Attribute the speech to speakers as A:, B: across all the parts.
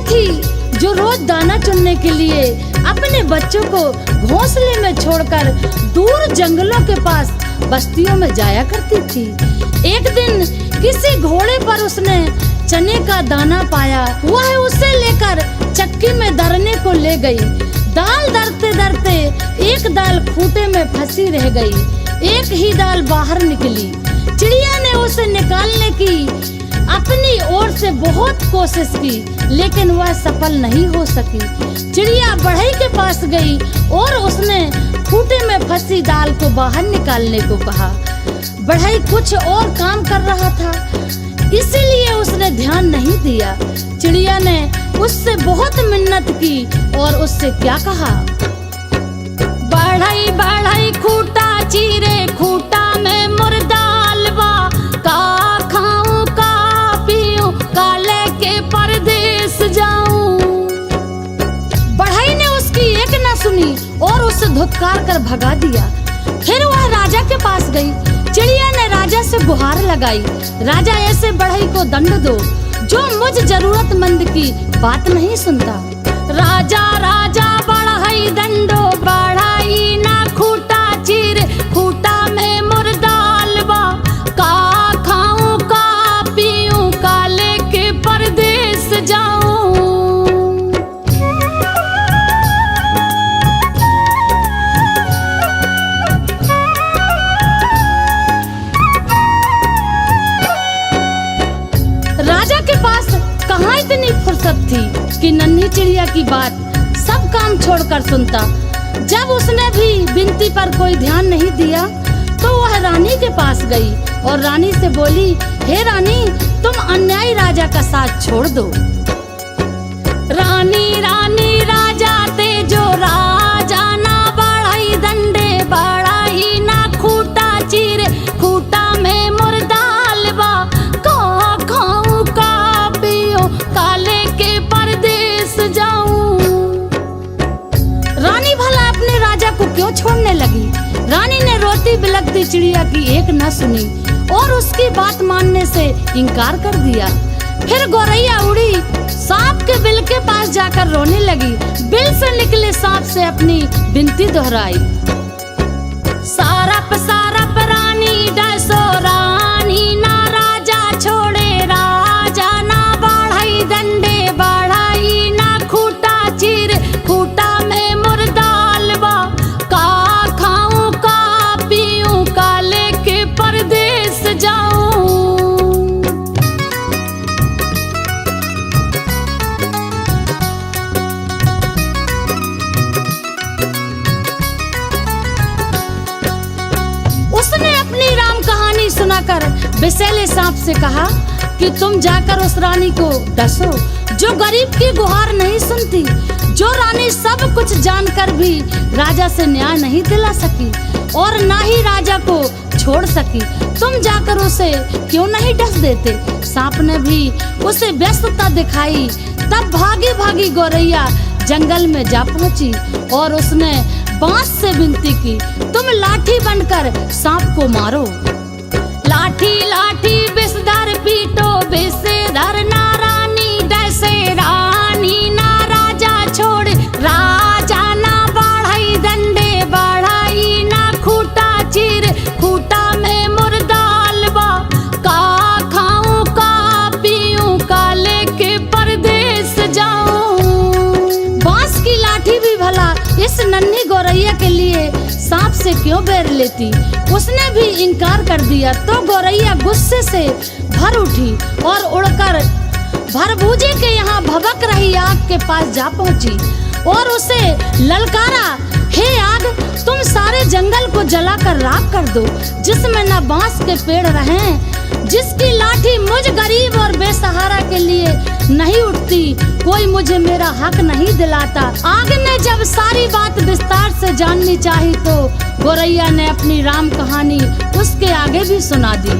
A: थी जो रोज दाना चुनने के लिए अपने बच्चों को घोंसले में छोड़कर दूर जंगलों के पास बस्तियों में जाया करती थी। एक दिन किसी घोड़े पर उसने चने का दाना पाया। वह उसे लेकर चक्की में दरने को ले गई। दाल दरते दरते एक दाल खूंटे में फंसी रह गई। एक ही दाल बाहर निकली। चिड़िया ने उसे निकालने की अपनी ओर से बहुत कोशिश की, लेकिन वह सफल नहीं हो सकी। चिड़िया बढ़ई के पास गई और उसने खूंटे में फंसी दाल को बाहर निकालने को कहा। बढ़ई कुछ और काम कर रहा था, इसीलिए उसने ध्यान नहीं दिया। चिड़िया ने उससे बहुत मिन्नत की और उससे क्या कहा, बढ़ई बढ़ई खूंटा चीरे, खूंटा में मुर्दालवा, का खाऊं का पीऊं, काले के परदेस जाऊं। बढ़ई ने उसकी एक न सुनी और उसे धुतकार कर भगा दिया। फिर वह राजा के पास गई। चिड़िया ने राजा से गुहार लगाई, राजा ऐसे बढ़ई को दंड दो जो मुझ जरूरतमंद की बात नहीं सुनता। राजा राजा बढ़ई दंडो, बढ़ई ना खूंटा चीर, खूंटा में मुर्दालवा, का खाऊं का पीऊं, काले के परदेस जाऊं। राजा के पास कहाँ इतनी फुर्सत थी कि नन्ही चिड़िया की बात सब काम छोड़कर सुनता। जब उसने भी विनती पर कोई ध्यान नहीं दिया तो वह रानी के पास गई और रानी से बोली, हे रानी, तुम अन्यायी राजा का साथ छोड़ दो। रानी रानी राजा ते जो राजा ना बढ़ई दंडे, बढ़ई ना खूंटा चीरे, खूंटा में मुर्दालवा, का खाऊं का पीऊं, काले के परदेस जाऊं। रानी भला अपने राजा को क्यों छोड़ने लगी? रानी ने रोती बिलखती चिड़िया की एक न सुनी और उसकी बात मानने से इनकार कर दिया। फिर गौरैया उड़ी, सांप के बिल के पास जाकर रोने लगी। बिल से निकले सांप से अपनी विनती दोहराई, सारप सारप रानी डसो, रानी ना राजा छोड़े, राजा ना बढ़ई दंडे, बढ़ई ना खूंटा चीर, खूंटा में मुर्दालवा, का खाऊं का पीऊं, काले के परदेस जाऊं। उसने अपनी राम कहानी सुनाकर विषैले सांप से कहा कि तुम जाकर उस रानी को डसो जो गरीब की गुहार नहीं सुनती, जो रानी सब कुछ जानकर भी राजा से न्याय नहीं दिला सकी और ना ही राजा को छोड़ सकी। तुम जाकर उसे क्यों नहीं डस देते? सांप ने भी उसे व्यस्तता दिखाई। तब भागी भागी गौरैया जंगल में जा पहुंची और उसने बांस से विनती की, तुम लाठी बनकर सांप को मारो। लाठी लाठी विषधर पीटो, विषधर ना रानी डसे, रानी ना राजा छोड़, राजा ना बढ़ई दंडे, बढ़ई ना खूंटा चीर, खूंटा में मुर्दालवा, का खाऊं का पीऊं, काले के परदेस जाऊं। बांस की लाठी भी भला इस नन्ही गौरैया के लिए सांप से क्यों बैर लेती? उसने भी इनकार कर दिया। तो गौरैया गुस्से से भर उठी और उड़कर भरभूजे के यहाँ भभक रही आग के पास जा पहुंची और उसे ललकारा, हे आग, तुम सारे जंगल को जलाकर राख कर दो, जिसमें न बांस के पेड़ रहें, जिसकी लाठी मुझ गरीब और बेसहारा के लिए नहीं उठती, कोई मुझे मेरा हक नहीं दिलाता। आग ने जब सारी बात विस्तार से जाननी चाही तो गौरैया ने अपनी राम कहानी उसके आगे भी सुना दी।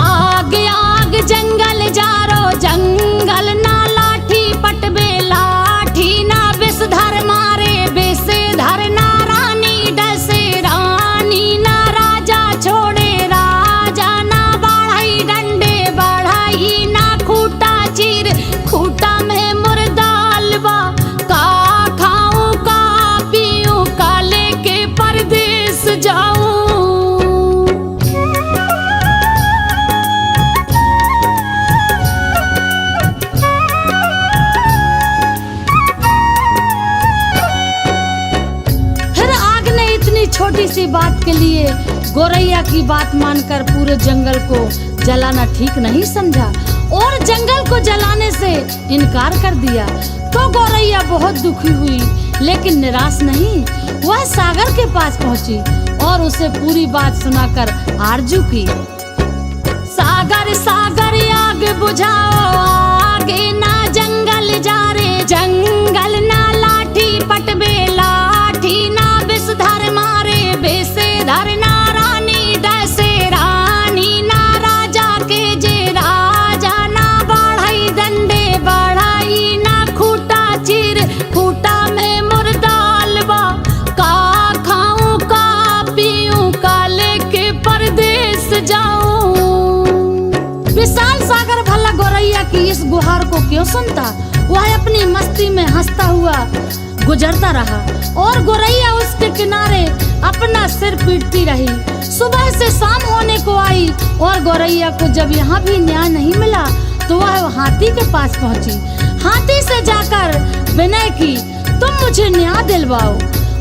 A: आग आग जंगल जारो, जंगल ना लाठी पटबे, लाठी ना विषधर मारे, विषधर ना रानी डसे, रानी ना राजा छोड़े, राजा ना बढ़ई डंडे, बढ़ई ना खूंटा चीर, खूंटा में छोटी सी बात के लिए गोरैया की बात मानकर पूरे जंगल को जलाना ठीक नहीं समझा और जंगल को जलाने से इनकार कर दिया। तो गोरैया बहुत दुखी हुई, लेकिन निराश नहीं। वह सागर के पास पहुंची और उसे पूरी बात सुनाकर आरजू की। सागर सागर आग बुझाओ, आगे ना जंगल जा रे, जंगल ना लाठी पटबे, लाठी ना विषधर मारे, विषधर ना रानी डसे, रानी ना राजा के जे, राजा ना बढ़ाई डंडे, बढ़ाई ना खूटा चीर, खूटा में मुर्दालबा, का खाऊं का पीऊं का लेके परदेस जाऊं। विशाल सागर भला गोरैया की इस गुहार को क्यों सुनता। वह अपनी मस्ती में हंसता हुआ गुजरता रहा और गोरैया उसके किनारे अपना सिर पीटती रही। सुबह से शाम होने को आई और गोरैया को जब यहाँ भी न्याय नहीं मिला तो वह हाथी के पास पहुँची। हाथी से जाकर विनय की, तुम मुझे न्याय दिलवाओ,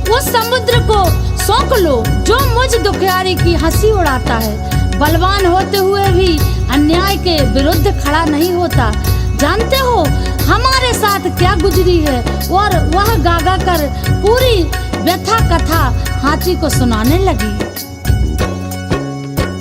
A: उस समुद्र को सौंप लो जो मुझ दुखियारी की हंसी उड़ाता है। बलवान होते हुए भी अन्याय के विरुद्ध खड़ा नहीं होता। जानते हो हमारे साथ क्या गुजरी है। और वह गागा कर पूरी व्यथा कथा हाथी को सुनाने लगी।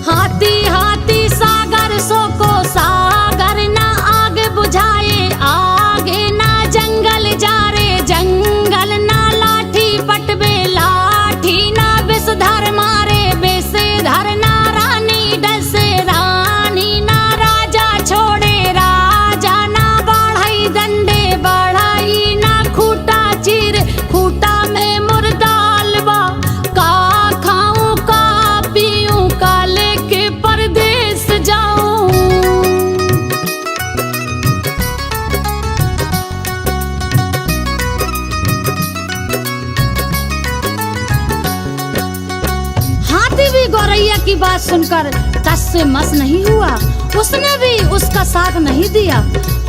A: हाथी हाथी सागर सो को, सागर ना आग बुझाए, आगे ना जंगल जा रे, जंगल ना लाठी पटबे, लाठी ना विषधर मारे, विषधर ना रानी डसे, रानी ना राजा छोड़े, राजा ना बढ़ाई डंडे, बढ़ाई ना खूटा चीर, खूटा में मुर्दालबा, का खाऊं का पीऊं का लेके परदेस जाऊं। हाथी भी गोरैया की बात सुनकर टस से मस नहीं हुआ। उसने भी उसका साथ नहीं दिया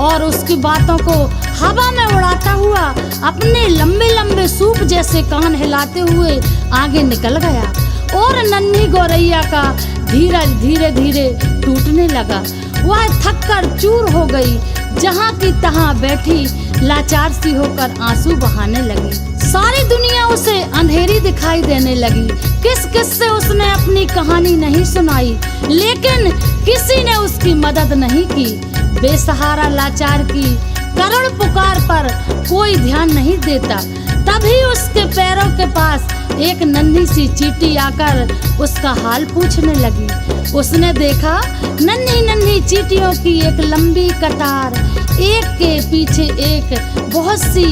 A: और उसकी बातों को हवा में उड़ाता हुआ अपने लंबे लंबे सूप जैसे कान हिलाते हुए आगे निकल गया और नन्ही गोरैया का धीरज धीरे धीरे टूटने लगा। वह थककर चूर हो गई, जहाँ की तहाँ बैठी लाचार सी होकर आंसू बहाने लगी। सारी दुनिया उसे अंधेरी दिखाई देने लगी। किस किस से उसने अपनी कहानी नहीं सुनाई, लेकिन किसी ने उसकी मदद नहीं की। बेसहारा लाचार की करुण पुकार पर कोई ध्यान नहीं देता। तभी उसके पैरों के पास एक नन्ही सी चींटी आकर उसका हाल पूछने लगी। उसने देखा नन्ही नन्ही चींटियों की एक लंबी कतार, एक के पीछे एक बहुत सी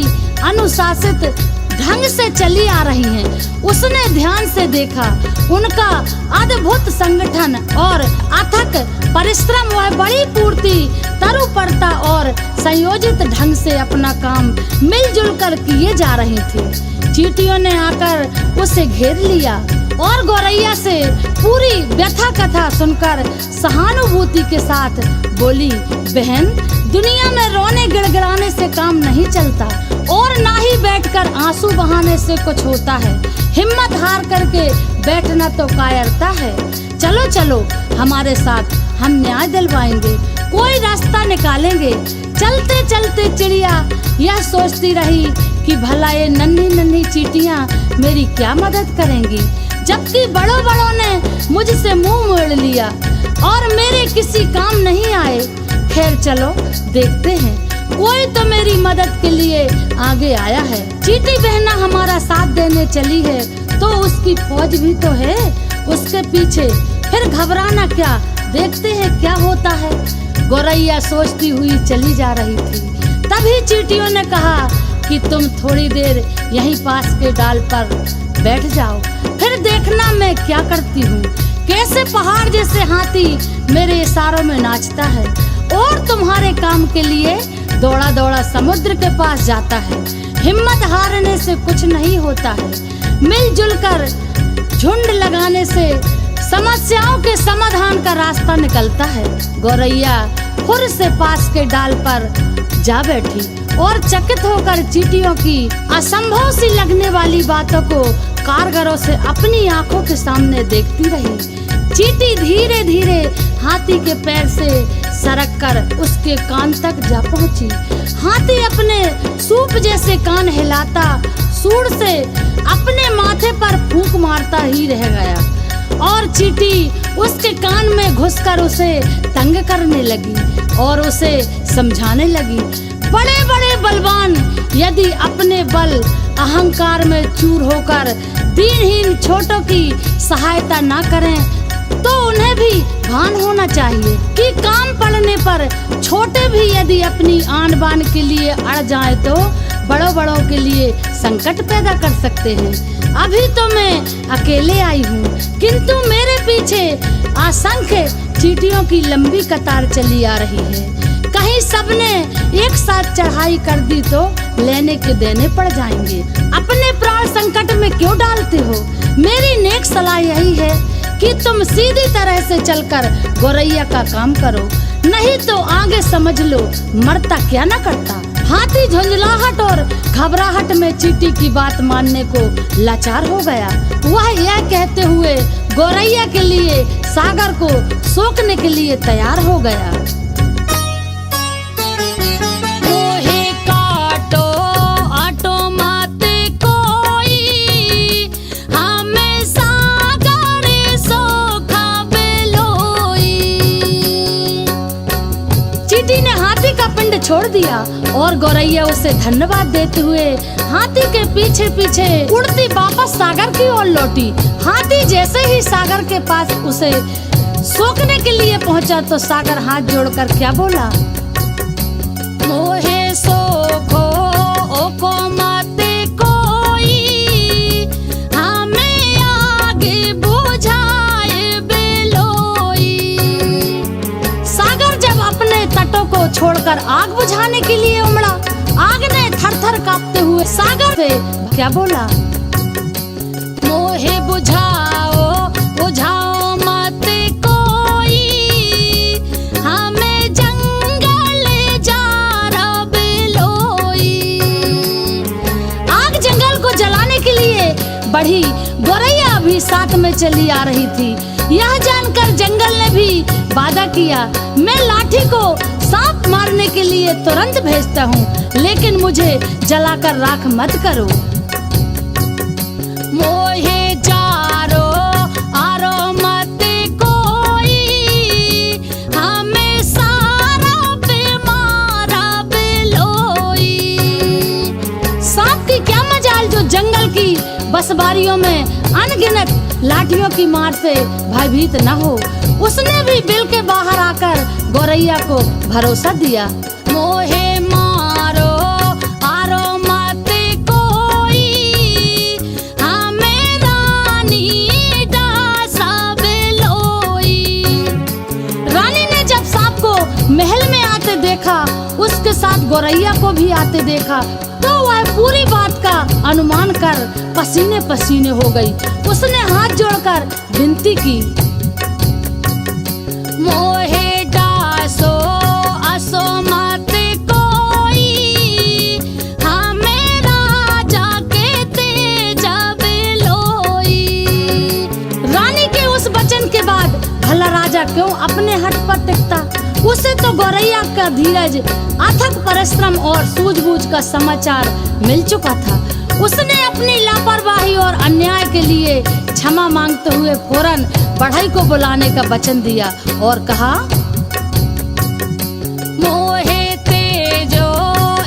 A: अनुशासित ढंग से चली आ रही हैं। उसने ध्यान से देखा उनका अद्भुत संगठन और अथक परिश्रम। वह बड़ी पूर्ति तरुपरता और संयोजित ढंग से अपना काम मिलजुल कर किए जा रही थी। चींटियों ने आकर उसे घेर लिया और गोरैया से पूरी व्यथा कथा सुनकर सहानुभूति के साथ बोली, बहन, दुनिया में रोने गिड़गिड़ाने से काम नहीं चलता और ना ही बैठकर आंसू बहाने से कुछ होता है। हिम्मत हार करके बैठना तो कायरता है। चलो चलो हमारे साथ, हम न्याय दिलवाएंगे, कोई रास्ता निकालेंगे। चलते चलते चिड़िया यह सोचती रही कि भला ये नन्ही नन्ही चींटियां मेरी क्या मदद करेंगी, जबकि बड़ों बड़ों ने मुझसे मुंह मोड़ लिया और मेरे किसी काम नहीं आए। खैर चलो देखते हैं, कोई तो मेरी मदद के लिए आगे आया है। चींटी बहना हमारा साथ देने चली है तो उसकी फौज भी तो है उसके पीछे, फिर घबराना क्या, देखते हैं क्या होता है। गोरैया सोचती हुई चली जा रही थी। तभी चींटियों ने कहा कि तुम थोड़ी देर यहीं पास के डाल पर बैठ जाओ, फिर देखना मैं क्या करती हूँ। कैसे पहाड़ जैसे हाथी मेरे इशारों में नाचता है और तुम्हारे काम के लिए दौड़ा दौड़ा समुद्र के पास जाता है। हिम्मत हारने से कुछ नहीं होता है, मिलजुल कर झुंड लगाने से समस्याओं के समाधान का रास्ता निकलता है। गोरैया खुर से पास के डाल पर जा बैठी और चकित होकर चींटियों की असंभव सी लगने वाली बातों को कारगरों से अपनी आंखों के सामने देखती रही। चींटी धीरे धीरे हाथी के पैर से सरक कर उसके कान तक जा पहुंची। हाथी अपने सूप जैसे कान हिलाता सूंड से अपने माथे पर फूंक मारता ही रह गया और चींटी उसके कान में घुसकर उसे तंग करने लगी और उसे समझाने लगी। बड़े बड़े बलवान यदि अपने बल अहंकार में चूर होकर दीनहीन छोटों की सहायता ना करें तो उन्हें भी भान होना चाहिए कि काम पड़ने पर छोटे भी यदि अपनी आन बान के लिए अड़ जाए तो बड़ों बड़ों के लिए संकट पैदा कर सकते हैं। अभी तो मैं अकेले आई हूँ, किंतु मेरे पीछे असंख्य चींटियों की लंबी कतार चली आ रही है। कहीं सबने एक साथ चढ़ाई कर दी तो लेने के देने पड़ जाएंगे। अपने प्राण संकट में क्यों डालते हो? मेरी नेक सलाह यही है कि तुम सीधी तरह से चलकर गौरैया का काम करो, नहीं तो आगे समझ लो मरता क्या न करता। हाथी झुंझलाहट और घबराहट में चींटी की बात मानने को लाचार हो गया। वह यह कहते हुए गौरैया के लिए सागर को सोखने के लिए तैयार हो गया। छोड़ दिया और गौरैया उसे धन्यवाद देते हुए हाथी के पीछे पीछे उड़ती वापस सागर की ओर लौटी। हाथी जैसे ही सागर के पास उसे सोखने के लिए पहुंचा तो सागर हाथ जोड़कर क्या बोला? मोहे सोखो ओको माते कोई, हमें आगे बुझाए बेलोई। सागर जब अपने तटों को छोड़कर आग बुझाने के लिए उमड़ा, आग ने थर-थर कांपते हुए सागर से क्या बोला? मोहे बुझाओ बुझाओ मत कोई, हमें जंगल जा रहा बेलोई। आग जंगल को जलाने के लिए बढ़ी, गौरैया भी साथ में चली आ रही थी। यह जानकर जंगल ने भी वादा किया, मैं लाठी को सांप मारने के लिए तुरंत भेजता हूँ, लेकिन मुझे जलाकर राख मत करो। मोहे जारो आरो मत कोई, हमें सारा पे मारा बेलोई। सांप की क्या मजाल जो जंगल की बसबारियों में अनगिनत लाठियों की मार से भयभीत न हो। उसने भी बिल के बाहर आकर गौरैया को भरोसा दिया। मोहे मारो आरो मत कोई, हमें रानी दासा बेलोई। रानी ने जब सांप को महल में आते देखा, उसके साथ गौरैया को भी आते देखा, तो वह पूरी बात का अनुमान कर पसीने पसीने हो गई। उसने हाथ जोड़कर विनती की, मोहे डासो असो मत कोई, हमें राजा के तेजा बेलोई। रानी के उस वचन के बाद भला राजा क्यों अपने हट पर टिकता? उसे तो गौरैया का धीरज, अथक परिश्रम और सूझबूझ का समाचार मिल चुका था। उसने अपनी लापरवाही और अन्याय के लिए क्षमा मांगते हुए फौरन बढ़ई को बुलाने का वचन दिया और कहा, मोहे तेजो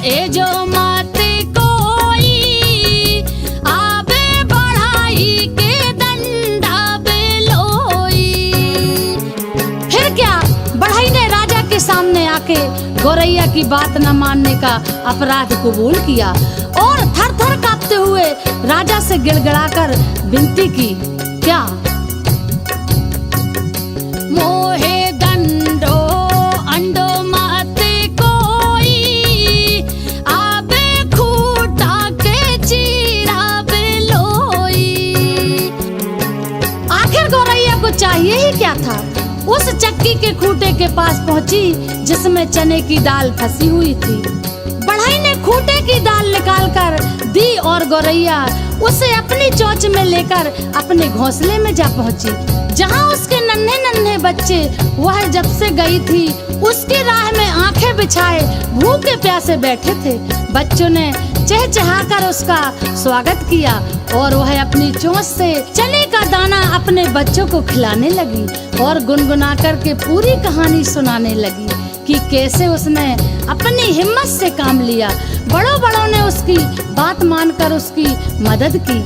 A: एजो मत कोई, आबे बढ़ाई के दंडा बेलोई। फिर क्या? बढ़ई ने राजा के सामने आके गौरैया की बात न मानने का अपराध कबूल किया और थर-थर कांपते हुए राजा से गिड़गिड़ाकर विनती की, क्या? मोहे दंडो अंडो मत कोई, आबे खूटा के चीरा बेलोई। आखिर गौरैया को चाहिए ही क्या था? उस चक्की के खूटे के पास पहुंची जिसमें चने की दाल फंसी हुई थी। बढ़ई ने खूटे की दाल निकालकर दी और गौरैया उसे अपनी चोंच में लेकर अपने घोंसले में जा पहुंची, जहां उसके नन्हे नन्हे बच्चे वह जब से गई थी उसकी राह में आंखें बिछाए भूखे प्यासे बैठे थे। बच्चों ने चहचहाकर उसका स्वागत किया और वह अपनी चोंच से चने का दाना अपने बच्चों को खिलाने लगी और गुनगुना कर के पूरी कहानी सुनाने लगी कि कैसे उसने अपनी हिम्मत से काम लिया। बड़ों बड़ों ने उसकी बात मानकर उसकी मदद की,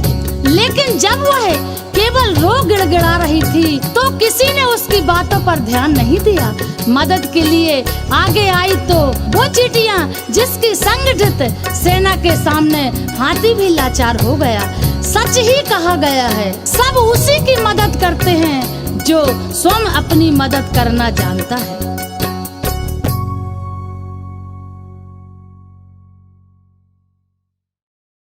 A: लेकिन जब वह केवल रो गिड़गिड़ा रही थी तो किसी ने उसकी बातों पर ध्यान नहीं दिया। मदद के लिए आगे आई तो वो चींटियां जिसकी संगठित सेना के सामने हाथी भी लाचार हो गया। सच ही कहा गया है, सब उसी की मदद करते हैं जो स्वयं अपनी मदद करना जानता है।